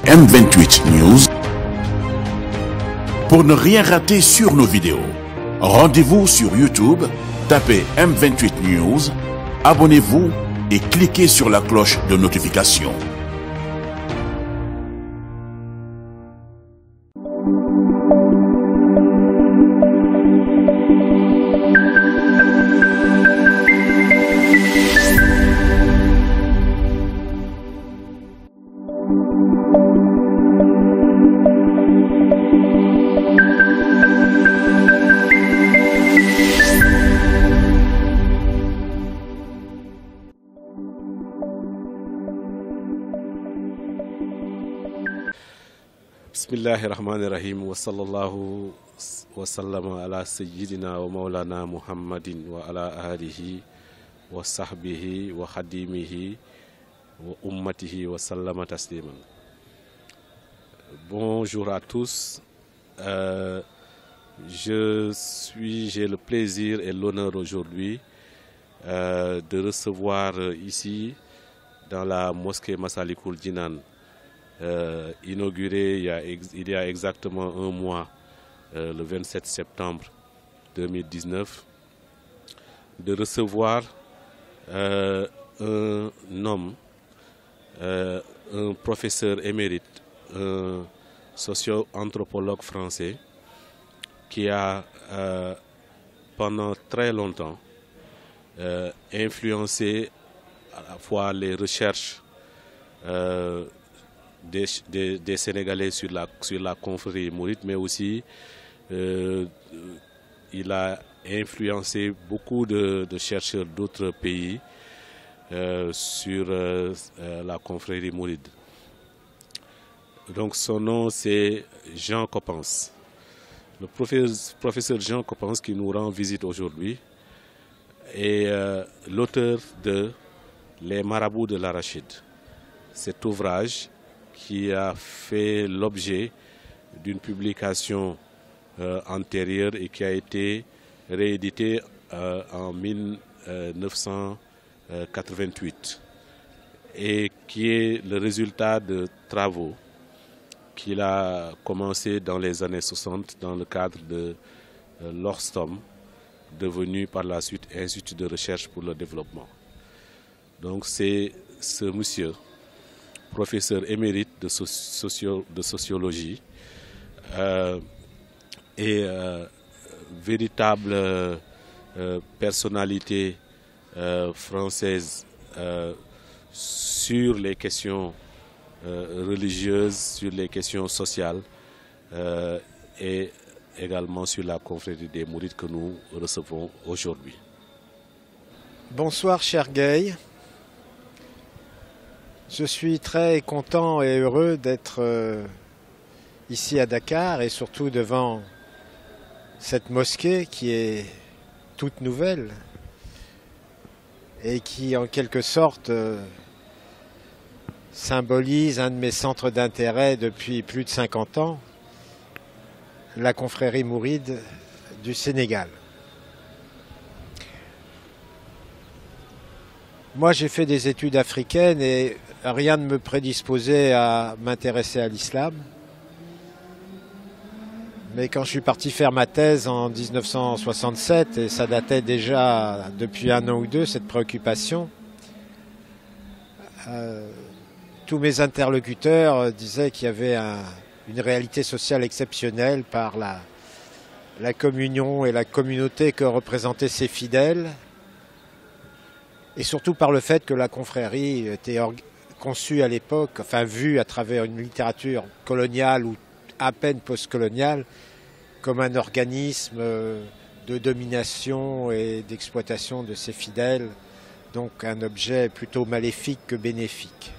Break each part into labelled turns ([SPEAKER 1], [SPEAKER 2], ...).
[SPEAKER 1] M28 News. Pour ne rien rater sur nos vidéos, rendez-vous sur YouTube, tapez M28 News, abonnez-vous et cliquez sur la cloche de notification.
[SPEAKER 2] Bismillahirrahmanirrahim wa sallallahu wa sallama ala sayyidina wa maulana Muhammadin wa ala alihi wa sahbihi wa khadimihi wa ummatihi wa sallama tasliman. Bonjour à tous. J'ai le plaisir et l'honneur aujourd'hui de recevoir ici dans la mosquée Massalikul Jinan, inauguré il y a exactement un mois, le 27 septembre 2019, de recevoir un homme, un professeur émérite, un socio-anthropologue français qui a pendant très longtemps influencé à la fois les recherches des Sénégalais sur la confrérie mouride, mais aussi il a influencé beaucoup de chercheurs d'autres pays sur la confrérie mouride. Donc son nom c'est Jean Coppens. Le professeur Jean Coppens qui nous rend visite aujourd'hui est l'auteur de Les Marabouts de l'Arachide. Cet ouvrage qui a fait l'objet d'une publication antérieure et qui a été réédité en 1988 et qui est le résultat de travaux qu'il a commencé dans les années 60 dans le cadre de l'ORSTOM, devenu par la suite Institut de recherche pour le développement. Donc c'est ce monsieur, professeur émérite de sociologie et véritable personnalité française sur les questions religieuses, sur les questions sociales et également sur la confrérie des Mourides que nous recevons aujourd'hui.
[SPEAKER 3] Bonsoir cher Gay. Je suis très content et heureux d'être ici à Dakar et surtout devant cette mosquée qui est toute nouvelle et qui en quelque sorte symbolise un de mes centres d'intérêt depuis plus de 50 ans, la confrérie mouride du Sénégal. Moi j'ai fait des études africaines et rien ne me prédisposait à m'intéresser à l'islam. Mais quand je suis parti faire ma thèse en 1967, et ça datait déjà depuis un an ou deux, cette préoccupation, tous mes interlocuteurs disaient qu'il y avait une réalité sociale exceptionnelle par la communion et la communauté que représentaient ces fidèles, et surtout par le fait que la confrérie était conçue à l'époque, enfin vue à travers une littérature coloniale ou à peine postcoloniale, comme un organisme de domination et d'exploitation de ses fidèles, donc un objet plutôt maléfique que bénéfique.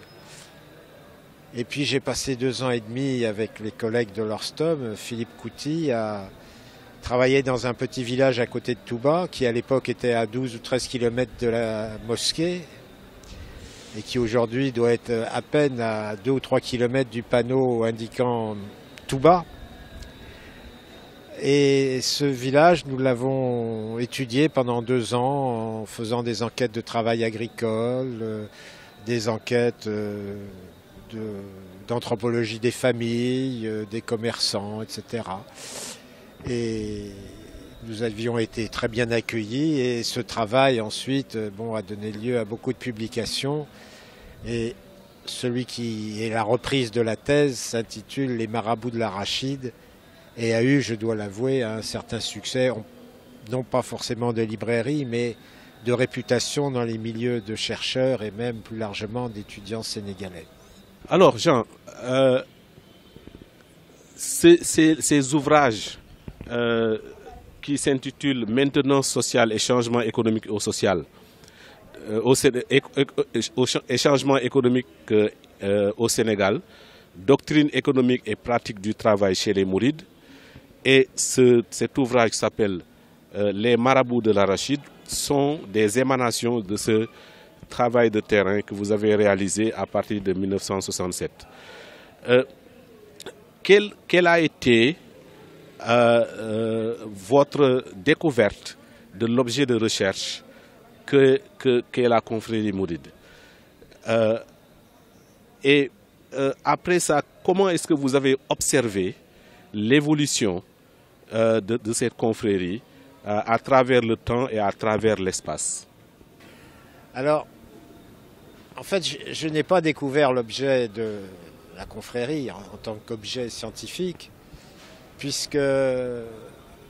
[SPEAKER 3] Et puis j'ai passé 2 ans et demi avec les collègues de l'ORSTOM, Philippe Couty, à travailler dans un petit village à côté de Touba, qui à l'époque était à 12 ou 13 km de la mosquée, et qui aujourd'hui doit être à peine à 2 ou 3 km du panneau indiquant Touba. Et ce village, nous l'avons étudié pendant 2 ans en faisant des enquêtes de travail agricole, des enquêtes d'anthropologie des familles, des commerçants, etc. Et nous avions été très bien accueillis et ce travail ensuite a donné lieu à beaucoup de publications. Et celui qui est la reprise de la thèse s'intitule « Les marabouts de l'arachide » et a eu, je dois l'avouer, un certain succès, non pas forcément de librairie, mais de réputation dans les milieux de chercheurs et même plus largement d'étudiants sénégalais.
[SPEAKER 2] Alors Jean, ces ouvrages qui s'intitulent « Maintenance sociale et changement économique et social », et changement économique au Sénégal, doctrine économique et pratique du travail chez les Mourides, et cet ouvrage s'appelle Les marabouts de l'arachide, sont des émanations de ce travail de terrain que vous avez réalisé à partir de 1967. Quelle a été votre découverte de l'objet de recherche qu'est la confrérie mouride? Après ça, comment est-ce que vous avez observé l'évolution de cette confrérie à travers le temps et à travers l'espace?
[SPEAKER 3] Alors, en fait, je n'ai pas découvert l'objet de la confrérie en tant qu'objet scientifique, puisque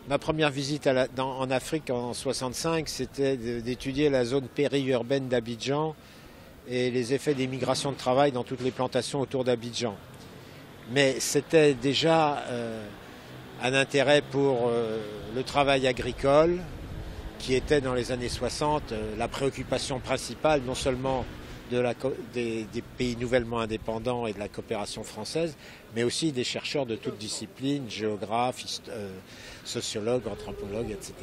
[SPEAKER 3] ma première visite en Afrique en 1965, c'était d'étudier la zone périurbaine d'Abidjan et les effets des migrations de travail dans toutes les plantations autour d'Abidjan. Mais c'était déjà un intérêt pour le travail agricole, qui était dans les années 60 la préoccupation principale, non seulement des pays nouvellement indépendants et de la coopération française, mais aussi des chercheurs de toutes disciplines, géographes, sociologues, anthropologues, etc.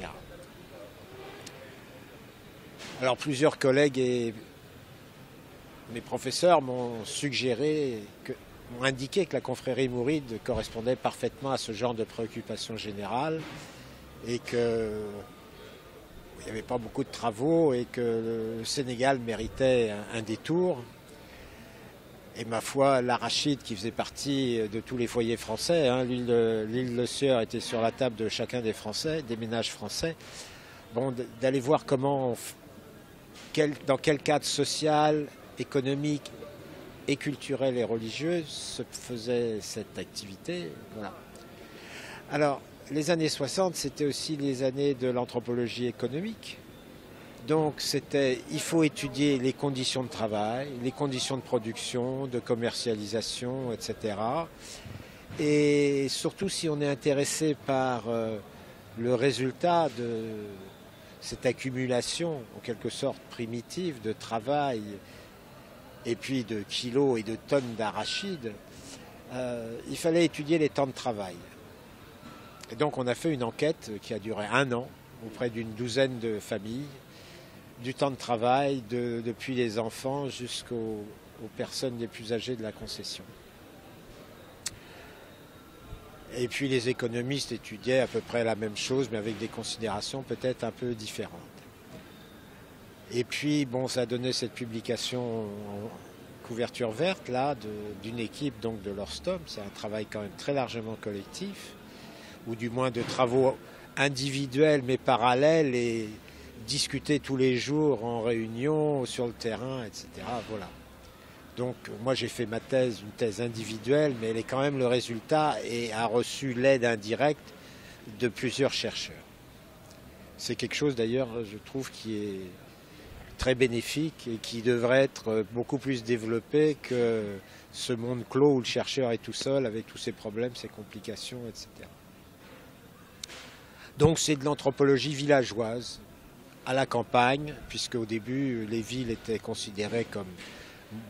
[SPEAKER 3] Alors plusieurs collègues et mes professeurs m'ont indiqué que la confrérie mouride correspondait parfaitement à ce genre de préoccupation générale et qu'il n'y avait pas beaucoup de travaux et que le Sénégal méritait un détour. Et ma foi, l'arachide qui faisait partie de tous les foyers français, l'huile de Sieur était sur la table de chacun des Français, des ménages français, d'aller voir dans quel cadre social, économique et culturel et religieux se faisait cette activité. Voilà. Alors, les années 60, c'était aussi les années de l'anthropologie économique. Donc, il faut étudier les conditions de travail, les conditions de production, de commercialisation, etc. Et surtout, si on est intéressé par le résultat de cette accumulation, en quelque sorte primitive, de travail, et puis de kilos et de tonnes d'arachides, il fallait étudier les temps de travail. Et donc on a fait une enquête qui a duré 1 an auprès d'une douzaine de familles, du temps de travail, depuis les enfants jusqu'aux personnes les plus âgées de la concession. Et puis les économistes étudiaient à peu près la même chose, mais avec des considérations peut-être un peu différentes. Et puis, ça a donné cette publication en couverture verte, là, d'une équipe donc de l'Orstom. C'est un travail quand même très largement collectif, ou du moins de travaux individuels mais parallèles et discutés tous les jours en réunion, sur le terrain, etc. Voilà. Donc, moi, j'ai fait ma thèse, une thèse individuelle, mais elle est quand même le résultat et a reçu l'aide indirecte de plusieurs chercheurs. C'est quelque chose, d'ailleurs, je trouve, qui est très bénéfique et qui devrait être beaucoup plus développé que ce monde clos où le chercheur est tout seul avec tous ses problèmes, ses complications, etc. Donc c'est de l'anthropologie villageoise à la campagne, puisque au début les villes étaient considérées comme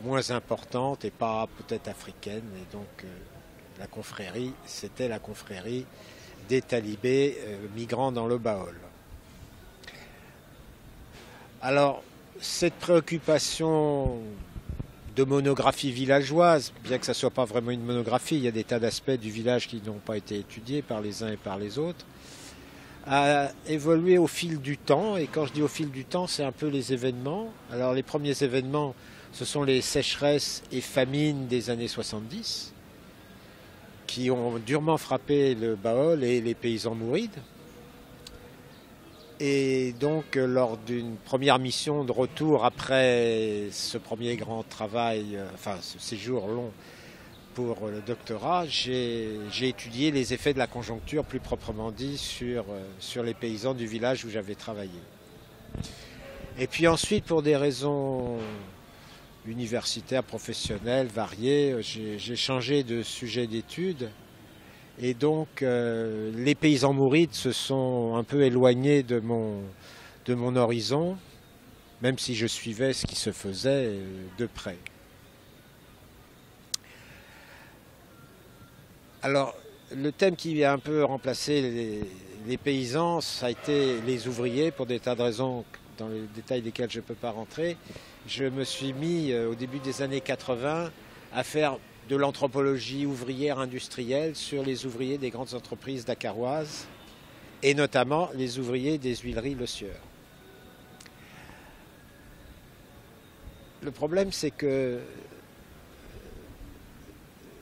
[SPEAKER 3] moins importantes et pas peut-être africaines, et donc la confrérie, c'était la confrérie des talibés migrant dans le Baol. Alors, cette préoccupation de monographie villageoise, bien que ça ne soit pas vraiment une monographie, il y a des tas d'aspects du village qui n'ont pas été étudiés par les uns et par les autres, a évolué au fil du temps. Et quand je dis au fil du temps, c'est un peu les événements. Alors les premiers événements, ce sont les sécheresses et famines des années 70 qui ont durement frappé le Baol et les paysans mourides. Et donc, lors d'une première mission de retour après ce premier grand travail, enfin ce séjour long pour le doctorat, j'ai étudié les effets de la conjoncture, plus proprement dit, sur les paysans du village où j'avais travaillé. Et puis ensuite, pour des raisons universitaires, professionnelles, variées, j'ai changé de sujet d'étude. Et donc, les paysans mourides se sont un peu éloignés de mon horizon, même si je suivais ce qui se faisait de près. Alors, le thème qui a un peu remplacé les paysans, ça a été les ouvriers, pour des tas de raisons dans les détails desquels je ne peux pas rentrer. Je me suis mis, au début des années 80, à faire de l'anthropologie ouvrière industrielle sur les ouvriers des grandes entreprises dakaroises et notamment les ouvriers des huileries Le Sieur. Le problème, c'est que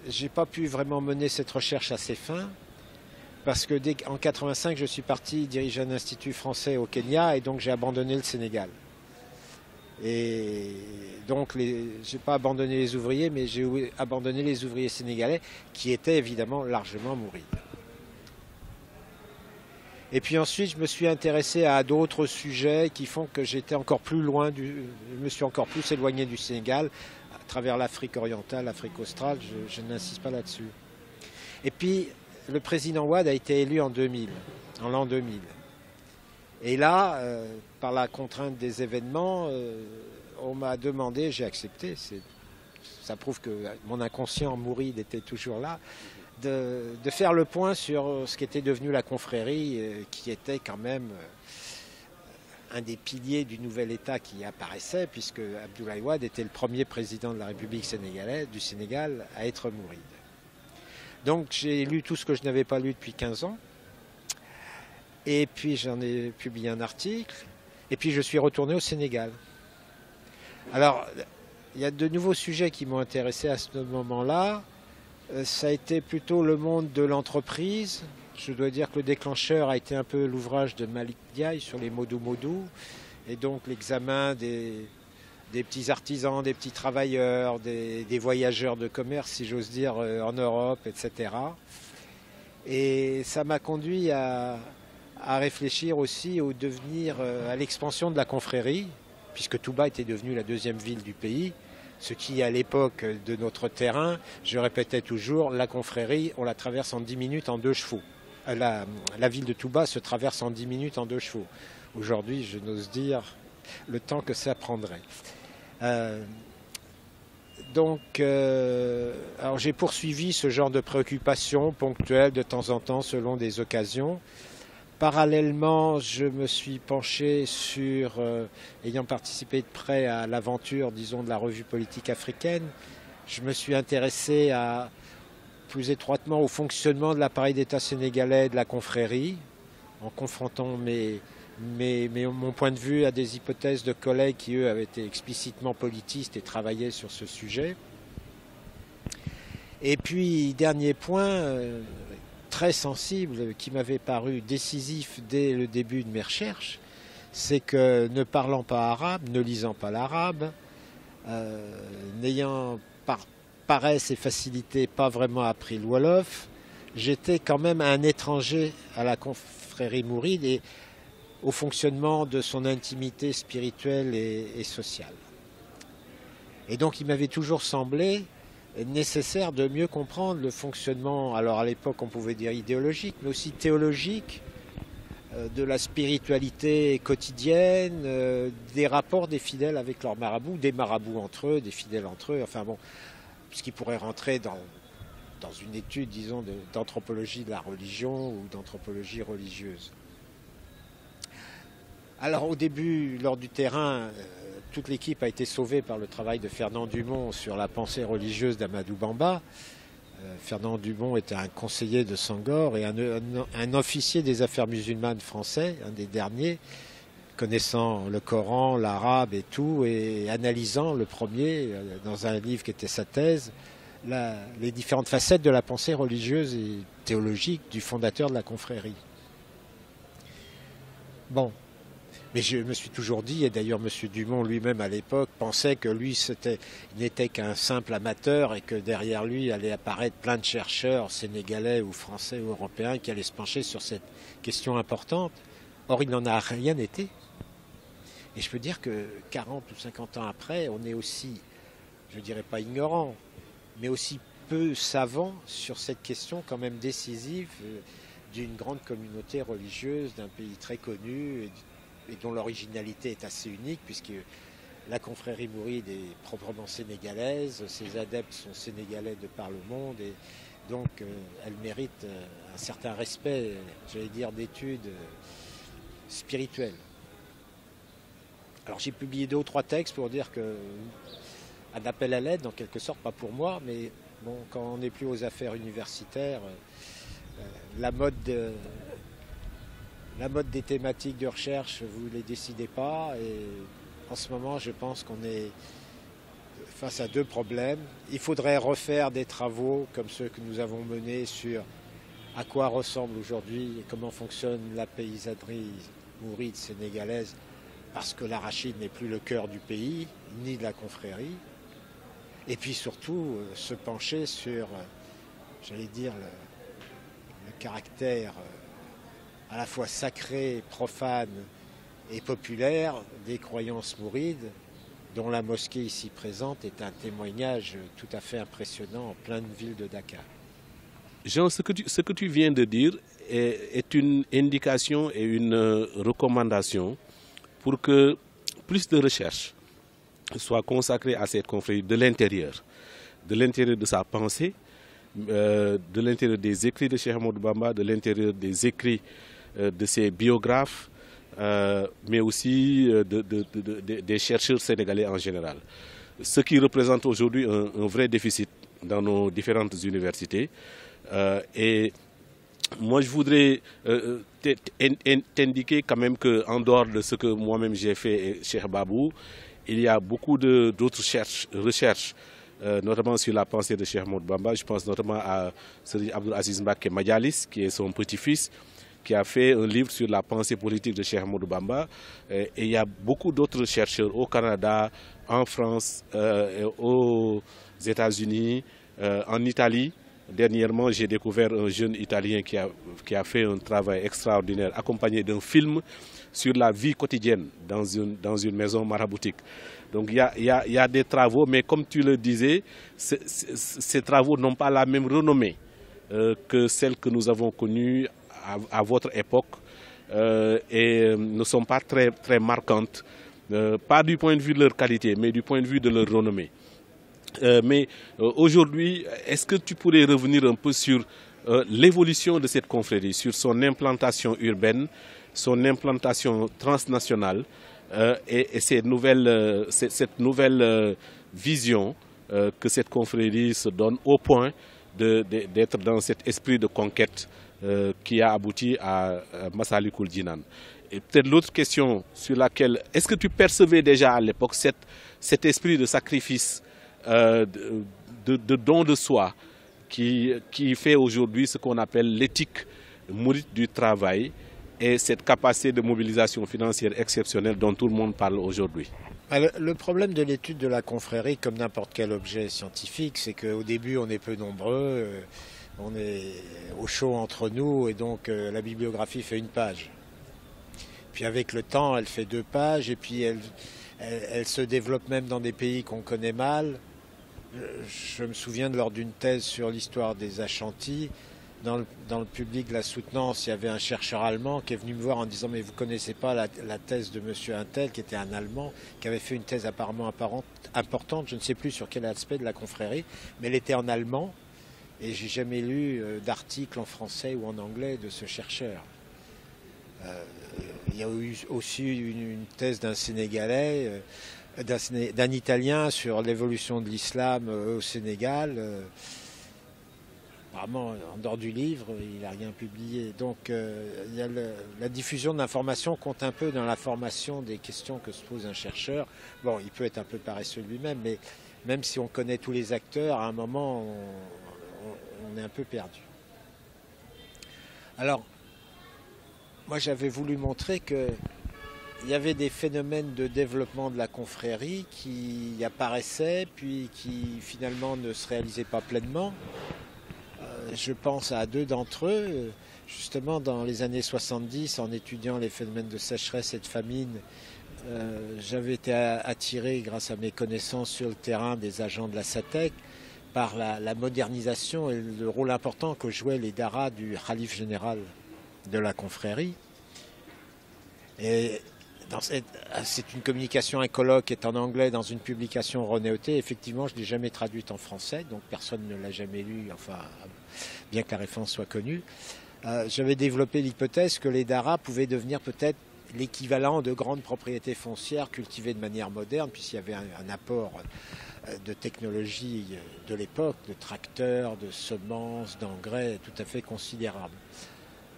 [SPEAKER 3] j'ai pas pu vraiment mener cette recherche à ses fins parce que en 85, je suis parti diriger un institut français au Kenya et donc j'ai abandonné le Sénégal. Et donc, j'ai pas abandonné les ouvriers, mais j'ai abandonné les ouvriers sénégalais qui étaient évidemment largement mourides. Et puis ensuite, je me suis intéressé à d'autres sujets qui font que j'étais encore plus loin je me suis encore plus éloigné du Sénégal, à travers l'Afrique orientale, l'Afrique australe, je n'insiste pas là-dessus. Et puis, le président Wade a été élu en l'an 2000. Et là, par la contrainte des événements, on m'a demandé, j'ai accepté, ça prouve que mon inconscient mouride était toujours là, de faire le point sur ce qui était devenu la confrérie, qui était quand même un des piliers du nouvel État qui apparaissait, puisque Abdoulaye Wade était le premier président de la République sénégalaise, du Sénégal à être mouride. Donc j'ai lu tout ce que je n'avais pas lu depuis 15 ans. Et puis j'en ai publié un article, et puis je suis retourné au Sénégal. Alors, il y a de nouveaux sujets qui m'ont intéressé à ce moment-là. Ça a été plutôt le monde de l'entreprise. Je dois dire que le déclencheur a été un peu l'ouvrage de Malik Diaye sur les modou-modou, et donc l'examen des petits artisans, des petits travailleurs, des voyageurs de commerce, si j'ose dire, en Europe, etc. Et ça m'a conduit à réfléchir aussi au devenir, à l'expansion de la confrérie, puisque Touba était devenue la deuxième ville du pays, ce qui, à l'époque de notre terrain, je répétais toujours, la confrérie, on la traverse en 10 minutes en 2 chevaux. La ville de Touba se traverse en 10 minutes en 2 chevaux. Aujourd'hui, je n'ose dire le temps que ça prendrait. Alors j'ai poursuivi ce genre de préoccupations ponctuelles de temps en temps selon des occasions. Parallèlement, je me suis penché sur, ayant participé de près à l'aventure, disons, de la revue politique africaine, je me suis intéressé plus étroitement au fonctionnement de l'appareil d'État sénégalais et de la confrérie, en confrontant mon point de vue à des hypothèses de collègues qui, eux, avaient été explicitement politistes et travaillaient sur ce sujet. Et puis, dernier point, très sensible, qui m'avait paru décisif dès le début de mes recherches, c'est que ne parlant pas arabe, ne lisant pas l'arabe, n'ayant par paresse et facilité pas vraiment appris le wolof, j'étais quand même un étranger à la confrérie mouride et au fonctionnement de son intimité spirituelle et sociale. Et donc il m'avait toujours semblé nécessaire de mieux comprendre le fonctionnement, alors à l'époque on pouvait dire idéologique, mais aussi théologique, de la spiritualité quotidienne, des rapports des fidèles avec leurs marabouts, des marabouts entre eux, des fidèles entre eux, enfin bon, ce qui pourrait rentrer dans une étude, disons, d'anthropologie de la religion ou d'anthropologie religieuse. Alors au début, lors du terrain, toute l'équipe a été sauvée par le travail de Fernand Dumont sur la pensée religieuse d'Amadou Bamba. Fernand Dumont était un conseiller de Senghor et un officier des affaires musulmanes français, un des derniers, connaissant le Coran, l'arabe et tout, et analysant le premier, dans un livre qui était sa thèse, les différentes facettes de la pensée religieuse et théologique du fondateur de la confrérie. Bon, mais je me suis toujours dit, et d'ailleurs M. Dumont lui-même à l'époque pensait que lui n'était qu'un simple amateur et que derrière lui allaient apparaître plein de chercheurs sénégalais ou français ou européens qui allaient se pencher sur cette question importante. Or, il n'en a rien été. Et je peux dire que 40 ou 50 ans après, on est aussi, je ne dirais pas ignorant, mais aussi peu savant sur cette question quand même décisive d'une grande communauté religieuse d'un pays très connu et dont l'originalité est assez unique puisque la confrérie mouride est proprement sénégalaise, ses adeptes sont sénégalais de par le monde et donc elle mérite un certain respect, j'allais dire, d'études spirituelles. Alors j'ai publié 2 ou 3 textes pour dire que un appel à l'aide en quelque sorte, pas pour moi, mais bon, quand on n'est plus aux affaires universitaires, la mode des thématiques de recherche, vous ne les décidez pas. Et en ce moment, je pense qu'on est face à 2 problèmes. Il faudrait refaire des travaux comme ceux que nous avons menés sur à quoi ressemble aujourd'hui et comment fonctionne la paysannerie mouride sénégalaise, parce que l'arachide n'est plus le cœur du pays, ni de la confrérie. Et puis surtout, se pencher sur, j'allais dire, le caractère à la fois sacré, profane et populaire des croyances mourides, dont la mosquée ici présente est un témoignage tout à fait impressionnant en pleine ville de Dakar.
[SPEAKER 2] Jean, ce que tu viens de dire est une indication et une recommandation pour que plus de recherches soient consacrées à cette confrérie de l'intérieur de sa pensée, de l'intérieur des écrits de Cheikh Ahmadou Bamba, de l'intérieur des écrits de ses biographes, mais aussi des chercheurs sénégalais en général. Ce qui représente aujourd'hui un vrai déficit dans nos différentes universités. Et moi, je voudrais t'indiquer quand même qu'en dehors de ce que moi-même j'ai fait chez Babou, il y a beaucoup d'autres recherches, notamment sur la pensée de Cheikh Ahmadou Bamba. Je pense notamment à Serigne Abdoul Aziz Mbacké Madialis, qui est son petit-fils, qui a fait un livre sur la pensée politique de Cheikh Ahmadou Bamba. Et il y a beaucoup d'autres chercheurs au Canada, en France, aux États-Unis, en Italie. Dernièrement, j'ai découvert un jeune Italien qui a fait un travail extraordinaire, accompagné d'un film sur la vie quotidienne dans une maison maraboutique. Donc il y a des travaux, mais comme tu le disais, ces travaux n'ont pas la même renommée que celle que nous avons connue à votre époque et ne sont pas très, très marquantes, pas du point de vue de leur qualité, mais du point de vue de leur renommée. Mais aujourd'hui, est-ce que tu pourrais revenir un peu sur l'évolution de cette confrérie, sur son implantation urbaine, son implantation transnationale et cette nouvelle vision que cette confrérie se donne au point d'être dans cet esprit de conquête qui a abouti à Massalikul Jinan. Et peut-être l'autre question sur laquelle, est-ce que tu percevais déjà à l'époque cet esprit de sacrifice, de don de soi qui fait aujourd'hui ce qu'on appelle l'éthique mouride du travail et cette capacité de mobilisation financière exceptionnelle dont tout le monde parle aujourd'hui?
[SPEAKER 3] Le problème de l'étude de la confrérie, comme n'importe quel objet scientifique, c'est qu'au début on est peu nombreux, on est au chaud entre nous et donc la bibliographie fait 1 page. Puis avec le temps elle fait 2 pages et puis elle se développe même dans des pays qu'on connaît mal. Je me souviens lors d'une thèse sur l'histoire des Ashantis, dans le public de la soutenance, il y avait un chercheur allemand qui est venu me voir en disant « Mais vous ne connaissez pas la thèse de monsieur Untel, qui était un Allemand, qui avait fait une thèse apparemment importante, je ne sais plus sur quel aspect de la confrérie, mais elle était en allemand, et j'ai jamais lu d'article en français ou en anglais de ce chercheur. » Il y a eu aussi une thèse d'un Sénégalais, d'un Italien sur l'évolution de l'islam au Sénégal. apparemment, en dehors du livre, il n'a rien publié. Donc, la diffusion de l'information compte un peu dans la formation des questions que se pose un chercheur. Bon, il peut être un peu paresseux lui-même, mais même si on connaît tous les acteurs, à un moment, on est un peu perdu. Alors, moi, j'avais voulu montrer qu'il y avait des phénomènes de développement de la confrérie qui apparaissaient, puis qui finalement ne se réalisaient pas pleinement. Je pense à deux d'entre eux. Justement, dans les années 70, en étudiant les phénomènes de sécheresse et de famine, j'avais été attiré, grâce à mes connaissances sur le terrain des agents de la SATEC, par la modernisation et le rôle important que jouaient les daras du khalife général de la confrérie. Et c'est une communication, un colloque est en anglais dans une publication renéotée. Effectivement, je ne l'ai jamais traduite en français, donc personne ne l'a jamais lu, enfin, bien que la référence soit connue. J'avais développé l'hypothèse que les daras pouvaient devenir peut-être l'équivalent de grandes propriétés foncières cultivées de manière moderne, puisqu'il y avait un apport de technologie de l'époque, de tracteurs, de semences, d'engrais, tout à fait considérable.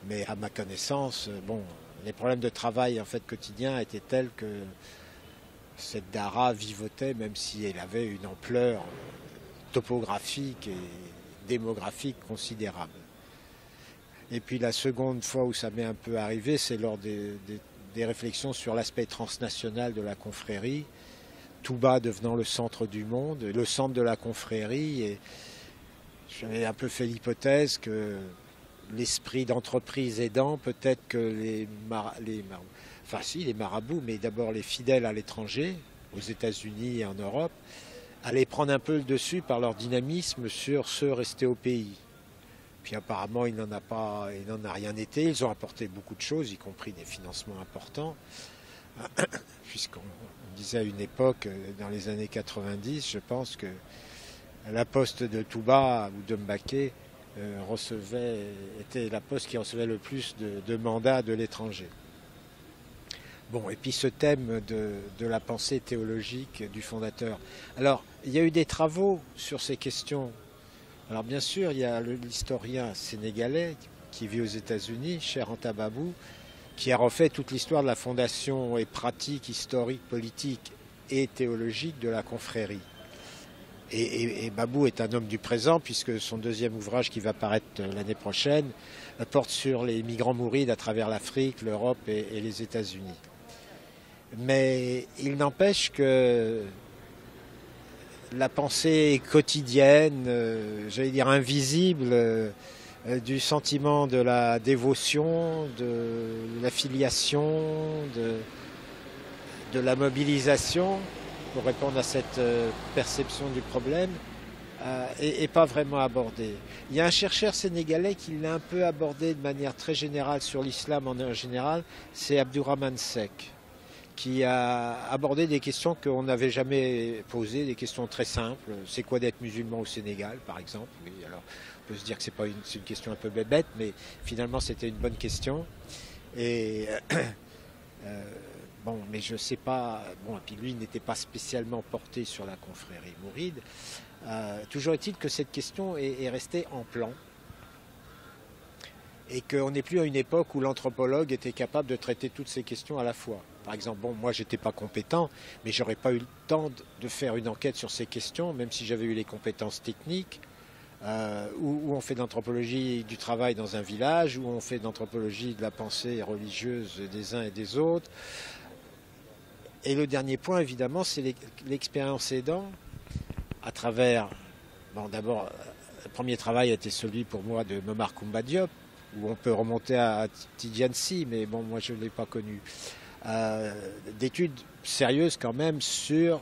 [SPEAKER 3] Mais à ma connaissance, bon, les problèmes de travail en fait quotidien étaient tels que cette dara vivotait, même si elle avait une ampleur topographique et démographique considérable. Et puis la seconde fois où ça m'est un peu arrivé, c'est lors des réflexions sur l'aspect transnational de la confrérie, Touba devenant le centre du monde, le centre de la confrérie, et j'avais un peu fait l'hypothèse que l'esprit d'entreprise aidant, peut-être que les marabouts, mais d'abord les fidèles à l'étranger, aux États-Unis et en Europe, allaient prendre un peu le dessus par leur dynamisme sur ceux restés au pays. Puis apparemment, il n'en a rien été. Ils ont apporté beaucoup de choses, y compris des financements importants, puisqu'on disait à une époque, dans les années 90, je pense que la poste de Touba ou de Mbaké était la poste qui recevait le plus de mandats de l'étranger. Bon, et puis ce thème de la pensée théologique du fondateur. Alors, il y a eu des travaux sur ces questions. Alors bien sûr, il y a l'historien sénégalais qui vit aux États-Unis, Cheikh Anta Babou, qui a refait toute l'histoire de la fondation et pratique historique, politique et théologique de la confrérie. Et Babou est un homme du présent, puisque son deuxième ouvrage qui va paraître l'année prochaine porte sur les migrants mourides à travers l'Afrique, l'Europe et les États-Unis. Mais il n'empêche que la pensée quotidienne, j'allais dire invisible, du sentiment de la dévotion, de l'affiliation, de la mobilisation, pour répondre à cette perception du problème, est pas vraiment abordée. Il y a un chercheur sénégalais qui l'a un peu abordé de manière très générale sur l'islam en général, c'est Abdourahmane Seck, qui a abordé des questions qu'on n'avait jamais posées, des questions très simples. C'est quoi d'être musulman au Sénégal, par exemple? Oui, alors, on peut se dire que c'est une question un peu bête, mais finalement c'était une bonne question. Et bon, mais je sais pas. Bon, et puis lui n'était pas spécialement porté sur la confrérie mouride. Toujours est-il que cette question est restée en plan. Et qu'on n'est plus à une époque où l'anthropologue était capable de traiter toutes ces questions à la fois. Par exemple, bon, moi j'étais pas compétent, mais j'aurais pas eu le temps de faire une enquête sur ces questions, même si j'avais eu les compétences techniques, où on fait de l'anthropologie du travail dans un village, où on fait de l'anthropologie de la pensée religieuse des uns et des autres. Et le dernier point, évidemment, c'est l'expérience aidant, à travers, bon, d'abord, le premier travail a été celui pour moi de Momar Koumba Diop, où on peut remonter à Tidjansi, mais bon, moi je ne l'ai pas connu. D'études sérieuses quand même sur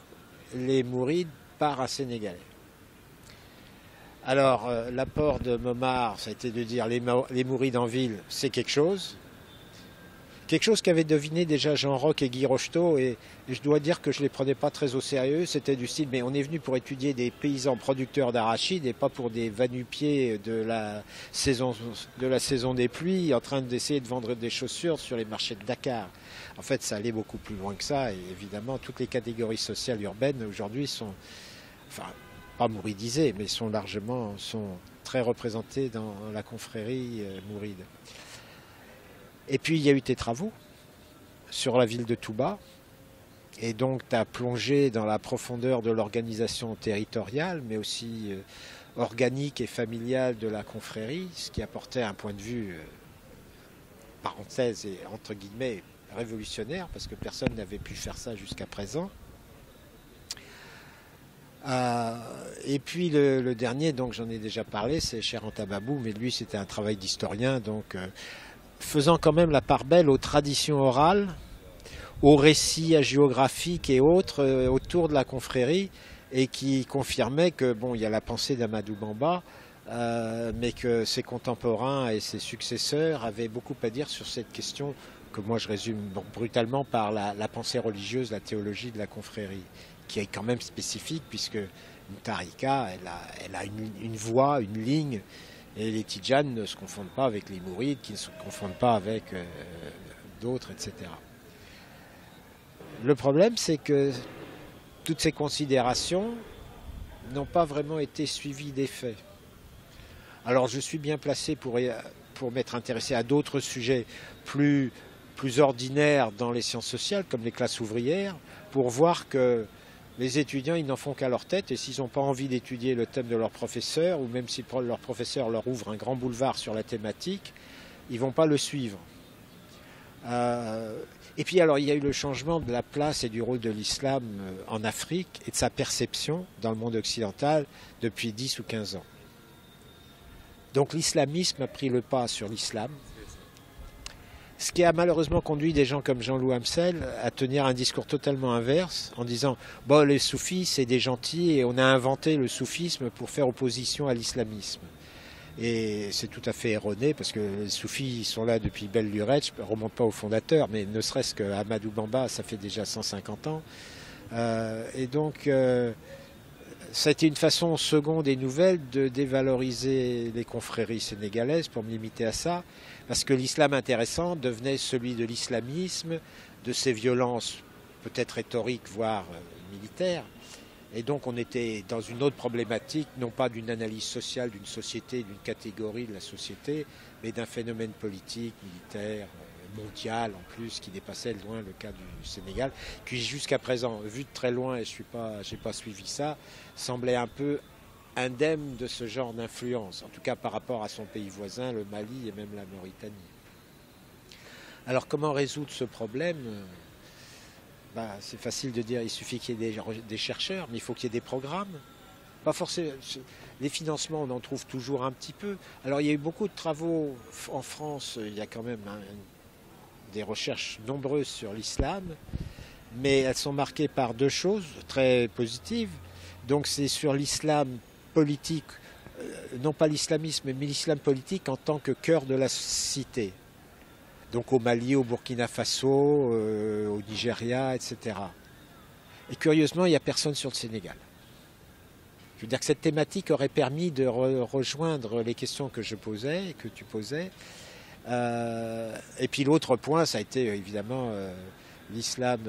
[SPEAKER 3] les mourides par un Sénégalais. Alors, l'apport de Momar, ça a été de dire les mourides en ville, c'est quelque chose qu'avaient deviné déjà Jean Roch et Guy Rocheteau, et je dois dire que je ne les prenais pas très au sérieux. C'était du style, mais on est venu pour étudier des paysans producteurs d'arachides et pas pour des va-nu-pieds de la saison des pluies en train d'essayer de vendre des chaussures sur les marchés de Dakar. En fait, ça allait beaucoup plus loin que ça, et évidemment, toutes les catégories sociales urbaines aujourd'hui sont, enfin, pas mouridisées, mais sont très représentés dans la confrérie mouride. Et puis il y a eu tes travaux sur la ville de Touba. Et donc tu as plongé dans la profondeur de l'organisation territoriale, mais aussi organique et familiale de la confrérie, ce qui apportait un point de vue, parenthèse et entre guillemets, révolutionnaire, parce que personne n'avait pu faire ça jusqu'à présent. Et puis le dernier, donc j'en ai déjà parlé, c'est Cheikh Anta Babou, mais lui c'était un travail d'historien, donc faisant quand même la part belle aux traditions orales, aux récits hagiographiques et autres autour de la confrérie, et qui confirmait que bon, il y a la pensée d'Amadou Bamba, mais que ses contemporains et ses successeurs avaient beaucoup à dire sur cette question que moi je résume brutalement par la pensée religieuse, la théologie de la confrérie, qui est quand même spécifique puisque une tarika, elle a une voix, une ligne, et les tidjanes ne se confondent pas avec les mourides, qui ne se confondent pas avec d'autres, etc. Le problème, c'est que toutes ces considérations n'ont pas vraiment été suivies d'effet. Alors je suis bien placé pour m'être intéressé à d'autres sujets plus ordinaires dans les sciences sociales, comme les classes ouvrières, pour voir que les étudiants, ils n'en font qu'à leur tête, et s'ils n'ont pas envie d'étudier le thème de leur professeur, ou même si leur professeur leur ouvre un grand boulevard sur la thématique, ils ne vont pas le suivre. Et puis alors il y a eu le changement de la place et du rôle de l'islam en Afrique et de sa perception dans le monde occidental depuis 10 ou 15 ans. Donc l'islamisme a pris le pas sur l'islam, ce qui a malheureusement conduit des gens comme Jean-Loup Amsel à tenir un discours totalement inverse en disant « bon, les soufis c'est des gentils et on a inventé le soufisme pour faire opposition à l'islamisme ». Et c'est tout à fait erroné parce que les soufis sont là depuis belle lurette, je ne remonte pas au fondateur, mais ne serait-ce que Amadou Bamba, ça fait déjà 150 ans. Et donc, ça a été une façon seconde et nouvelle de dévaloriser les confréries sénégalaises, pour me limiter à ça, parce que l'islam intéressant devenait celui de l'islamisme, de ses violences peut-être rhétoriques, voire militaires. Et donc on était dans une autre problématique, non pas d'une analyse sociale d'une société, d'une catégorie de la société, mais d'un phénomène politique, militaire, mondial en plus, qui dépassait loin le cas du Sénégal, qui jusqu'à présent, vu de très loin, et je n'ai pas suivi ça, semblait un peu indemne de ce genre d'influence, en tout cas par rapport à son pays voisin, le Mali et même la Mauritanie. Alors comment résoudre ce problème ? C'est facile de dire, il suffit qu'il y ait des chercheurs, mais il faut qu'il y ait des programmes. Pas forcément. Les financements, on en trouve toujours un petit peu. Alors il y a eu beaucoup de travaux en France, il y a quand même des recherches nombreuses sur l'islam, mais elles sont marquées par deux choses très positives. Donc c'est sur l'islam politique, non pas l'islamisme, mais l'islam politique en tant que cœur de la cité. Donc au Mali, au Burkina Faso, au Nigeria, etc. Et curieusement, il n'y a personne sur le Sénégal. Je veux dire que cette thématique aurait permis de rejoindre les questions que je posais et que tu posais. Et puis l'autre point, ça a été évidemment l'islam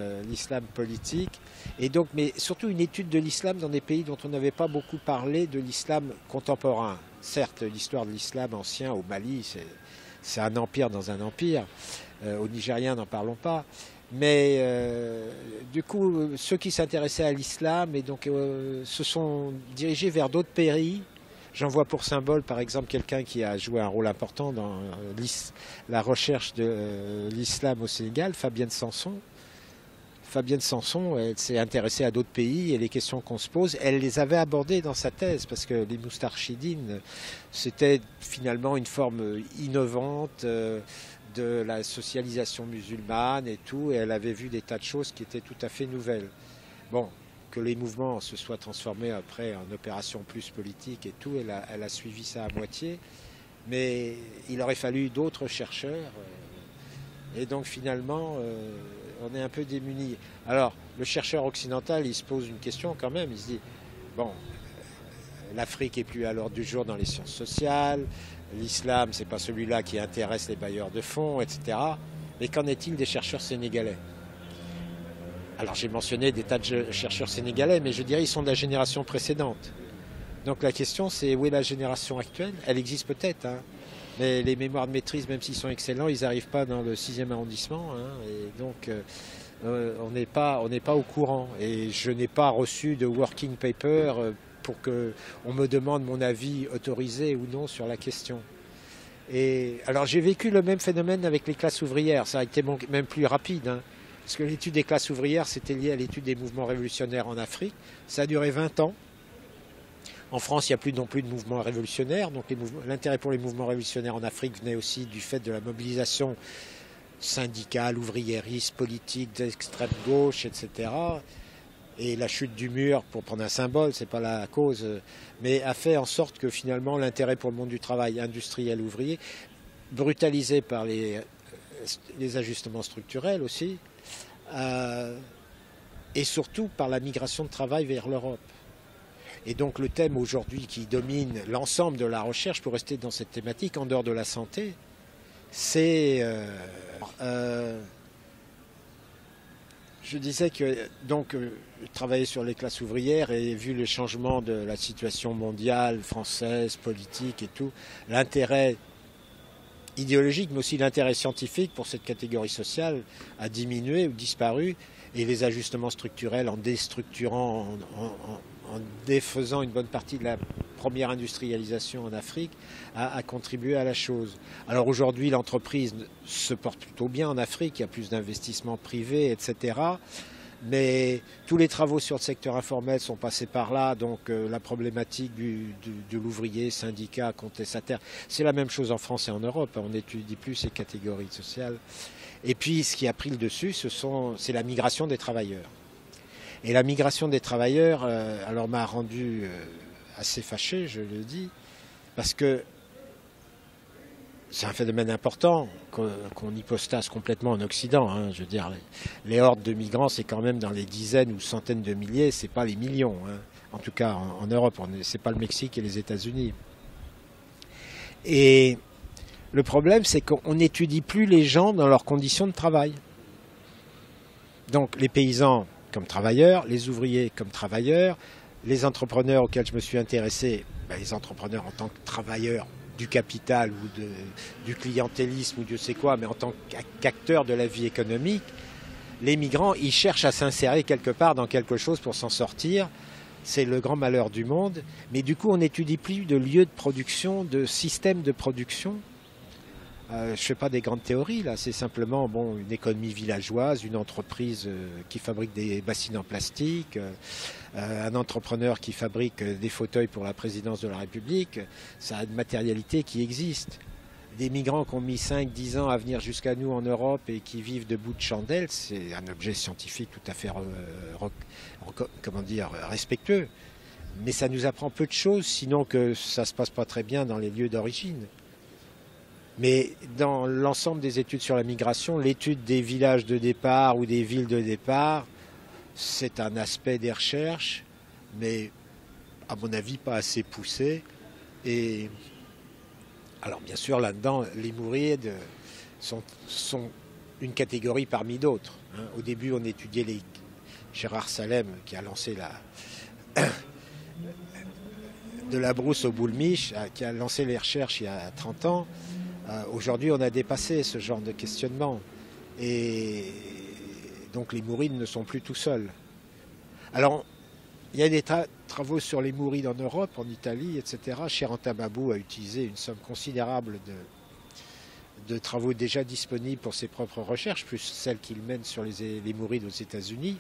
[SPEAKER 3] politique. Et donc, mais surtout une étude de l'islam dans des pays dont on n'avait pas beaucoup parlé de l'islam contemporain. Certes, l'histoire de l'islam ancien au Mali, c'est un empire dans un empire. Au Nigeria, n'en parlons pas. Mais du coup, ceux qui s'intéressaient à l'islam et donc se sont dirigés vers d'autres pays. J'en vois pour symbole, par exemple, quelqu'un qui a joué un rôle important dans la recherche de l'islam au Sénégal, Fabienne Sanson. Fabienne Sanson, elle s'est intéressée à d'autres pays et les questions qu'on se pose, elle les avait abordées dans sa thèse parce que les Moustarchidines, c'était finalement une forme innovante de la socialisation musulmane et tout, et elle avait vu des tas de choses qui étaient tout à fait nouvelles. Bon, que les mouvements se soient transformés après en opérations plus politiques et tout, elle a suivi ça à moitié, mais il aurait fallu d'autres chercheurs, et donc finalement on est un peu démunis. Alors le chercheur occidental, il se pose une question quand même, il se dit, bon, l'Afrique est plus à l'ordre du jour dans les sciences sociales, l'islam c'est pas celui-là qui intéresse les bailleurs de fonds, etc. Mais qu'en est-il des chercheurs sénégalais ? Alors j'ai mentionné des tas de chercheurs sénégalais, mais je dirais ils sont de la génération précédente. Donc la question c'est où est la génération actuelle? Elle existe peut-être, hein, mais les mémoires de maîtrise, même s'ils sont excellents, ils n'arrivent pas dans le 6e arrondissement. Hein, et donc on n'est pas au courant. Et je n'ai pas reçu de working paper pour qu'on me demande mon avis autorisé ou non sur la question. Et alors j'ai vécu le même phénomène avec les classes ouvrières, ça a été même plus rapide, hein, parce que l'étude des classes ouvrières c'était lié à l'étude des mouvements révolutionnaires en Afrique, ça a duré 20 ans. En France, il n'y a plus non plus de mouvements révolutionnaires, donc l'intérêt pour les mouvements révolutionnaires en Afrique venait aussi du fait de la mobilisation syndicale, ouvriériste, politique, d'extrême gauche, etc. Et la chute du mur, pour prendre un symbole, c'est pas la cause, mais a fait en sorte que finalement l'intérêt pour le monde du travail industriel ouvrier, brutalisé par les ajustements structurels aussi, et surtout par la migration de travail vers l'Europe. Et donc le thème aujourd'hui qui domine l'ensemble de la recherche, pour rester dans cette thématique, en dehors de la santé, c'est... je disais que donc travailler sur les classes ouvrières et vu les changements de la situation mondiale, française, politique et tout, l'intérêt idéologique mais aussi l'intérêt scientifique pour cette catégorie sociale a diminué ou disparu, et les ajustements structurels en déstructurant, en défaisant une bonne partie de la première industrialisation en Afrique a contribué à la chose. Alors aujourd'hui, l'entreprise se porte plutôt bien en Afrique, il y a plus d'investissements privés, etc. Mais tous les travaux sur le secteur informel sont passés par là, donc la problématique de l'ouvrier, syndicat, contestataire, c'est la même chose en France et en Europe, on n'étudie plus ces catégories sociales. Et puis ce qui a pris le dessus, c'est la migration des travailleurs. Et la migration des travailleurs, alors m'a rendu assez fâché, je le dis, parce que c'est un phénomène important qu'on hypostase complètement en Occident. Hein. Je veux dire, les hordes de migrants, c'est quand même dans les dizaines ou centaines de milliers, c'est pas les millions. Hein. En tout cas, en Europe, c'est pas le Mexique et les États-Unis. Et le problème, c'est qu'on n'étudie plus les gens dans leurs conditions de travail. Donc, les paysans comme travailleurs, les ouvriers comme travailleurs, les entrepreneurs auxquels je me suis intéressé, les entrepreneurs en tant que travailleurs du capital ou du clientélisme ou Dieu sait quoi, mais en tant qu'acteurs de la vie économique, les migrants, ils cherchent à s'insérer quelque part dans quelque chose pour s'en sortir. C'est le grand malheur du monde. Mais du coup, on n'étudie plus de lieux de production, de systèmes de production. Je ne fais pas des grandes théories, là. C'est simplement une économie villageoise, une entreprise qui fabrique des bassines en plastique, un entrepreneur qui fabrique des fauteuils pour la présidence de la République. Ça a une matérialité qui existe. Des migrants qui ont mis 5-10 ans à venir jusqu'à nous en Europe et qui vivent de bouts de chandelle, c'est un objet scientifique tout à fait respectueux. Mais ça nous apprend peu de choses, sinon que ça ne se passe pas très bien dans les lieux d'origine. Mais dans l'ensemble des études sur la migration, l'étude des villages de départ ou des villes de départ, c'est un aspect des recherches, mais à mon avis pas assez poussé. Et alors bien sûr là-dedans, les Mourides sont une catégorie parmi d'autres. Hein. Au début, on étudiait Gérard Salem qui a lancé de la brousse au boulmiche, qui a lancé les recherches il y a 30 ans. Aujourd'hui, on a dépassé ce genre de questionnement. Et donc les Mourides ne sont plus tout seuls. Alors, il y a des travaux sur les Mourides en Europe, en Italie, etc. Cheranta Babou a utilisé une somme considérable de travaux déjà disponibles pour ses propres recherches, plus celles qu'il mène sur les Mourides aux États-Unis.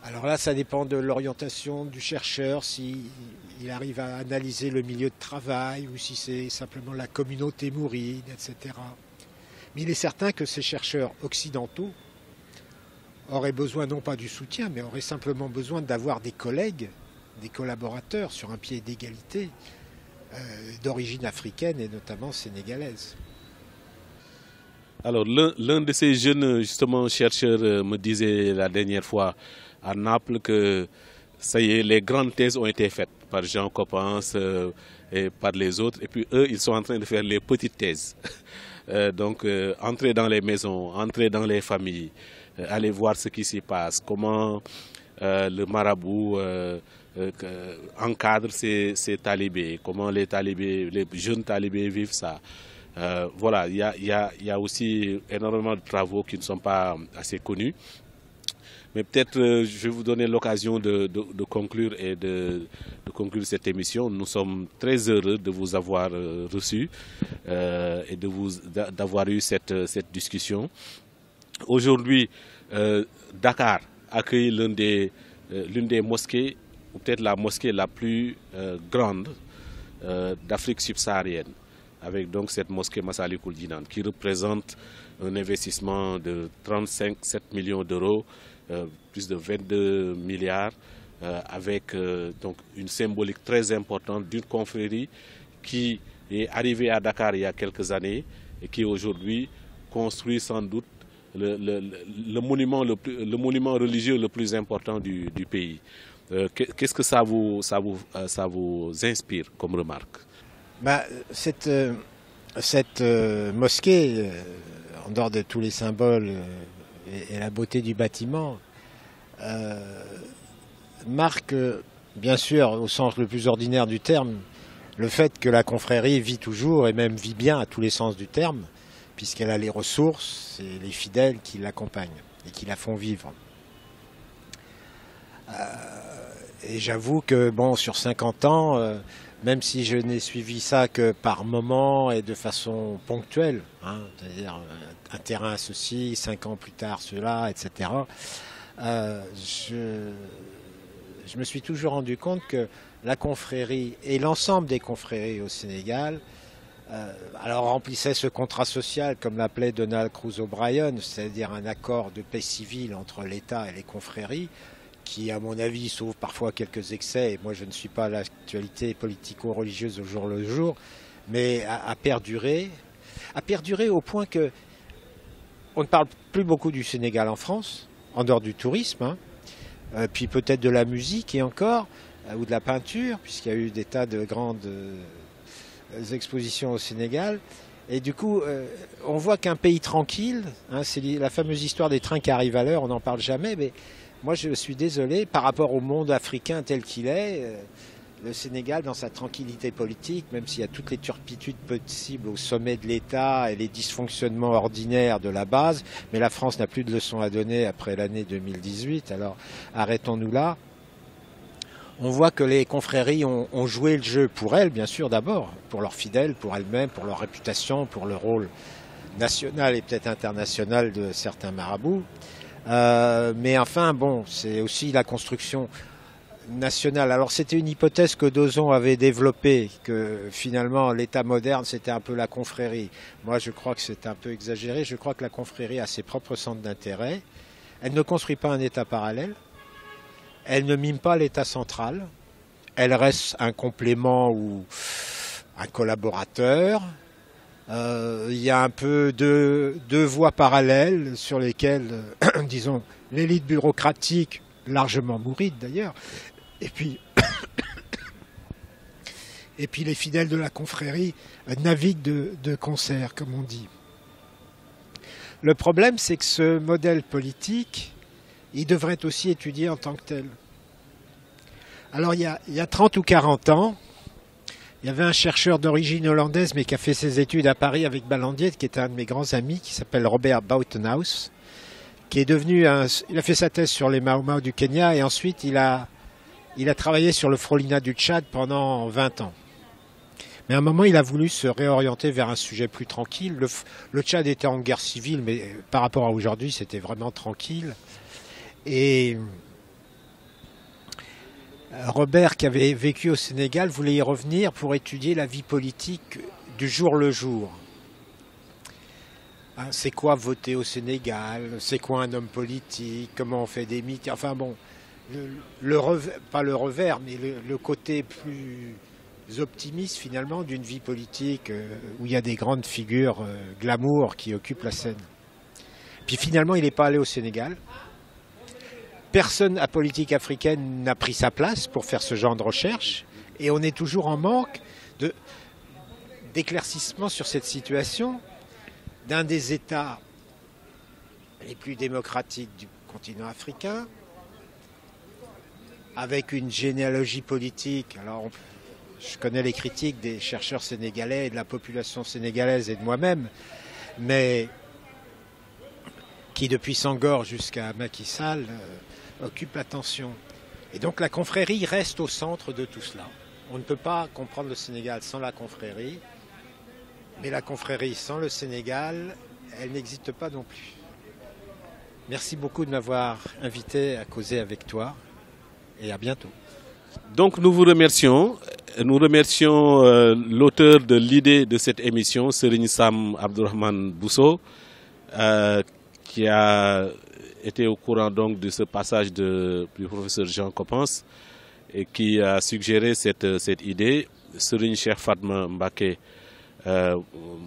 [SPEAKER 3] Alors là, ça dépend de l'orientation du chercheur, s'il arrive à analyser le milieu de travail ou si c'est simplement la communauté mouride, etc. Mais il est certain que ces chercheurs occidentaux auraient besoin non pas du soutien, mais auraient simplement besoin d'avoir des collègues, des collaborateurs sur un pied d'égalité d'origine africaine et notamment sénégalaise.
[SPEAKER 2] Alors l'un de ces jeunes justement chercheurs me disait la dernière fois à Naples que ça y est, les grandes thèses ont été faites par Jean Coppens et par les autres, et puis eux ils sont en train de faire les petites thèses. Donc entrer dans les maisons, entrer dans les familles, aller voir ce qui s'y passe, comment le marabout encadre ces talibés, comment les jeunes talibés vivent ça. Voilà, il y a aussi énormément de travaux qui ne sont pas assez connus. Mais peut-être je vais vous donner l'occasion de conclure et de conclure cette émission. Nous sommes très heureux de vous avoir reçu et d'avoir eu cette discussion. Aujourd'hui, Dakar accueille l'une des mosquées, ou peut-être la mosquée la plus grande d'Afrique subsaharienne, avec donc cette mosquée Massalikul Jinan, qui représente un investissement de 35,7 millions d'euros, plus de 22 milliards, avec donc une symbolique très importante d'une confrérie qui est arrivée à Dakar il y a quelques années et qui aujourd'hui construit sans doute le monument religieux le plus important du pays. Qu'est-ce que ça vous inspire comme remarque?
[SPEAKER 3] Cette mosquée, en dehors de tous les symboles et la beauté du bâtiment, marque, bien sûr, au sens le plus ordinaire du terme, le fait que la confrérie vit toujours et même vit bien à tous les sens du terme, puisqu'elle a les ressources et les fidèles qui l'accompagnent et qui la font vivre. Et j'avoue que, bon, sur 50 ans, même si je n'ai suivi ça que par moments et de façon ponctuelle, hein, c'est-à-dire un terrain ceci, 5 ans plus tard cela, etc., je me suis toujours rendu compte que la confrérie et l'ensemble des confréries au Sénégal alors remplissait ce contrat social, comme l'appelait Donald Cruz O'Brien, c'est-à-dire un accord de paix civile entre l'État et les confréries, qui, à mon avis, sauf parfois quelques excès, et moi je ne suis pas à l'actualité politico-religieuse au jour le jour, mais a perduré au point que on ne parle plus beaucoup du Sénégal en France, en dehors du tourisme, hein, puis peut-être de la musique et encore, ou de la peinture, puisqu'il y a eu des tas de grandes expositions au Sénégal. Et du coup, on voit qu'un pays tranquille, hein, c'est la fameuse histoire des trains qui arrivent à l'heure, on n'en parle jamais, mais moi je suis désolé, par rapport au monde africain tel qu'il est, le Sénégal, dans sa tranquillité politique, même s'il y a toutes les turpitudes possibles au sommet de l'État et les dysfonctionnements ordinaires de la base, mais la France n'a plus de leçons à donner après l'année 2018, alors arrêtons-nous là. On voit que les confréries ont joué le jeu pour elles, bien sûr, d'abord, pour leurs fidèles, pour elles-mêmes, pour leur réputation, pour le rôle national et peut-être international de certains marabouts. Mais enfin, bon, c'est aussi la construction nationale. Alors c'était une hypothèse que Dozon avait développée, que finalement l'État moderne c'était un peu la confrérie. Moi je crois que c'est un peu exagéré, je crois que la confrérie a ses propres centres d'intérêt. Elle ne construit pas un État parallèle, elle ne mime pas l'État central, elle reste un complément ou un collaborateur. Il y a un peu deux voies parallèles sur lesquelles, disons, l'élite bureaucratique, largement mouride d'ailleurs, et puis les fidèles de la confrérie naviguent de concert, comme on dit. Le problème, c'est que ce modèle politique, il devrait être aussi étudié en tant que tel. Alors, il y a 30 ou 40 ans, il y avait un chercheur d'origine hollandaise, mais qui a fait ses études à Paris avec Ballandier, qui était un de mes grands amis, qui s'appelle Robert Boutenhaus, qui est devenu il a fait sa thèse sur les Mau Mau du Kenya, et ensuite il a travaillé sur le Frolina du Tchad pendant 20 ans. Mais à un moment, il a voulu se réorienter vers un sujet plus tranquille. Le Tchad était en guerre civile, mais par rapport à aujourd'hui, c'était vraiment tranquille. Et Robert, qui avait vécu au Sénégal, voulait y revenir pour étudier la vie politique du jour le jour. Hein, c'est quoi voter au Sénégal? C'est quoi un homme politique? Comment on fait des meetings? Enfin bon, pas le revers, mais le côté plus optimiste finalement d'une vie politique où il y a des grandes figures glamour qui occupent la scène. Puis finalement, il n'est pas allé au Sénégal. Personne à politique africaine n'a pris sa place pour faire ce genre de recherche. Et on est toujours en manque d'éclaircissement sur cette situation d'un des États les plus démocratiques du continent africain, avec une généalogie politique. Alors, je connais les critiques des chercheurs sénégalais et de la population sénégalaise et de moi-même, mais qui depuis Senghor jusqu'à Macky Sall occupe l'attention. Et donc la confrérie reste au centre de tout cela. On ne peut pas comprendre le Sénégal sans la confrérie, mais la confrérie sans le Sénégal, elle n'existe pas non plus. Merci beaucoup de m'avoir invité à causer avec toi et à bientôt.
[SPEAKER 2] Donc nous vous remercions. Nous remercions l'auteur de l'idée de cette émission, Serigne Sam Abdourahmane Bousso, qui a été au courant donc de ce passage du professeur Jean Coppens et qui a suggéré cette idée. Serigne Cheikh Fatma Mbacké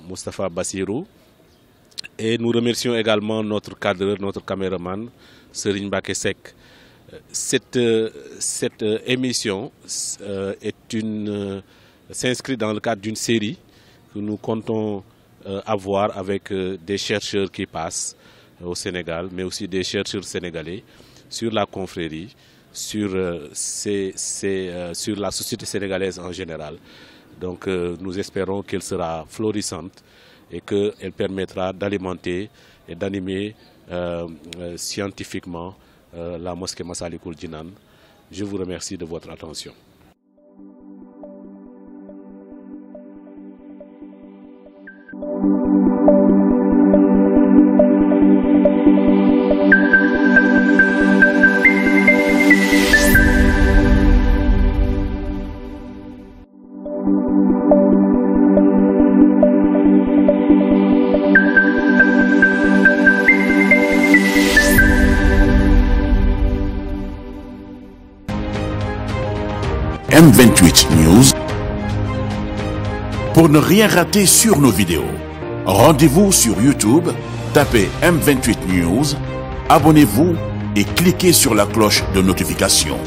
[SPEAKER 2] Moustapha Bassirou. Et nous remercions également notre cadreur, notre caméraman, Serigne Mbacké Seck. Cette émission s'inscrit dans le cadre d'une série que nous comptons avoir avec des chercheurs qui passent au Sénégal, mais aussi des chercheurs sénégalais sur la confrérie, sur la société sénégalaise en général. Donc nous espérons qu'elle sera florissante et qu'elle permettra d'alimenter et d'animer scientifiquement la mosquée Massalikul Jinan. Je vous remercie de votre attention.
[SPEAKER 1] M28 News. Pour ne rien rater sur nos vidéos, rendez-vous sur YouTube, tapez M28 News, abonnez-vous et cliquez sur la cloche de notification.